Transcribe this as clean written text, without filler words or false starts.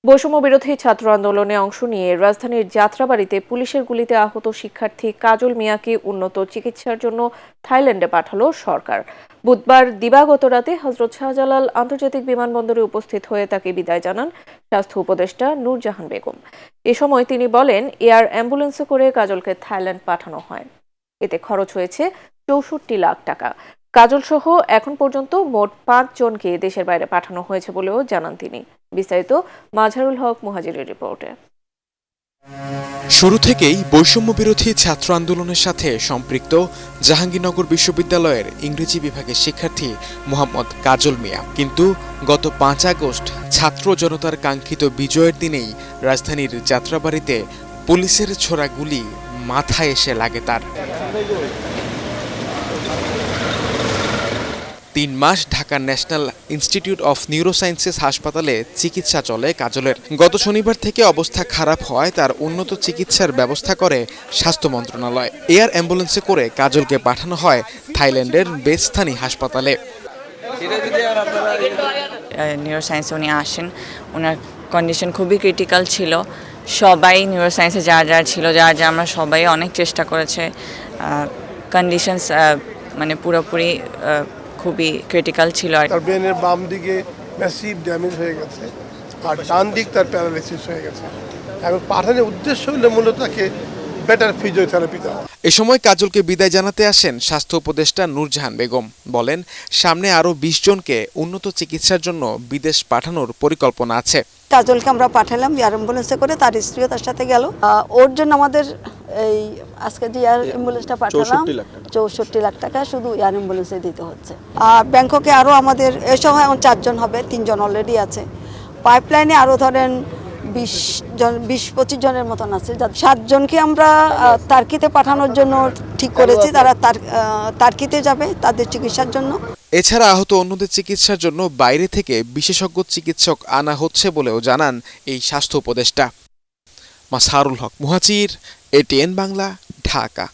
বৈষম্য বিরোধী ছাত্র আন্দোলনে অংশ নিয়ে রাজধানীর যাত্রাবাড়ীতে পুলিশের গুলিতে আহত শিক্ষার্থী কাজল মিয়াকে উন্নত চিকিৎসার জন্য থাইল্যান্ডে পাঠালো সরকার। বুধবার দিবাগত রাতে হযরত শাহজালাল আন্তর্জাতিক বিমানবন্দরে উপস্থিত হয়ে তাকে বিদায় জানান স্বাস্থ্য উপদেষ্টা নূরজাহান বেগম। এ সময় তিনি বলেন, এয়ার অ্যাম্বুলেন্সে করে কাজলকে থাইল্যান্ড পাঠানো হয়। এতে খরচ হয়েছে ৬৪ লাখ টাকা। কাজল সহ এখন পর্যন্ত মোট ৫ জনকে দেশের বাইরে পাঠানো হয়েছে বলেও জানান তিনি। বিস্তারিত মাজহারুল হক মুহাজিরের রিপোর্টে। শুরু থেকেই বৈষম্য বিরোধী ছাত্র আন্দোলনের সাথে সম্পৃক্ত জাহাঙ্গীরনগর বিশ্ববিদ্যালয়ের ইংরেজি বিভাগের শিক্ষার্থী মোহাম্মদ কাজল মিয়া। কিন্তু গত ৫ আগস্ট ছাত্র জনতার কাঙ্ক্ষিত বিজয়ের দিনেই রাজধানীর যাত্রাবাড়ীতে পুলিশের ছোড়া গুলি মাথায় এসে লাগে তার। ৩ মাস ঢাকার ন্যাশনাল ইনস্টিটিউট অফ নিউরোসায়েন্সেস হাসপাতালে চিকিৎসা চলে কাজলের। গত শনিবার থেকে অবস্থা খারাপ হওয়ায় তার উন্নত চিকিৎসার ব্যবস্থা করে স্বাস্থ্য মন্ত্রণালয়। এয়ার অ্যাম্বুলেন্সে করে কাজলকে পাঠানো হয় থাইল্যান্ডের বেস্থানি হাসপাতালে। নিউরোসায়েন্সে উনি আসেন, ওনার কন্ডিশন খুবই ক্রিটিক্যাল ছিল। সবাই নিউরোসায়েন্সে যা ছিল আমরা সবাই অনেক চেষ্টা করেছে। কন্ডিশনস মানে পুরোপুরি খুবই ক্রিটিক্যাল ছিল। তার ব্রেনের বাম দিকে ম্যাসিভ ড্যামেজ হয়ে গেছে, আর ডান দিক তার প্যারালাইসিস হয়ে গেছে। এবং পাঠানোর উদ্দেশ্য হলো মূলত তাকে বেটার ফিজিওথেরাপি দেওয়া। এ সময় কাজলকে বিদায় জানাতে আসেন স্বাস্থ্য উপদেষ্টা নূরজাহান বেগম। বলেন, সামনে আরও ২০ জনকে উন্নত চিকিৎসার জন্য বিদেশ পাঠানোর পরিকল্পনা আছে। কাজলকে আমরা পাঠালাম এয়ার অ্যাম্বুলেন্সে করে, তার স্ত্রীও তার সাথে গেল। ওর জন্য আমাদের এই আজকে যে এয়ার অ্যাম্বুলেন্সটা পাঠালাম ৬৪ লাখ টাকা শুধু এয়ার অ্যাম্বুলেন্সে দিতে হচ্ছে। আর ব্যাংককে আরও আমাদের এসব এখন ৪ জন হবে, 3 জন অলরেডি আছে। পাইপলাইনে আরও ধরেন ২০-২৫ জনের মতন আছে। ৭ জনকে আমরা তার্কিতে পাঠানোর জন্য ঠিক করেছি। তারা তার্কিতে যাবে তাদের চিকিৎসার জন্য। এছাড়া আহত অন্যদের চিকিৎসার জন্য বাইরে থেকে বিশেষজ্ঞ চিকিৎসক আনা হচ্ছে বলেও জানান এই স্বাস্থ্য উপদেষ্টা। মাজহারুল হক মুহাজির, এটিএন বাংলা, ঢাকা।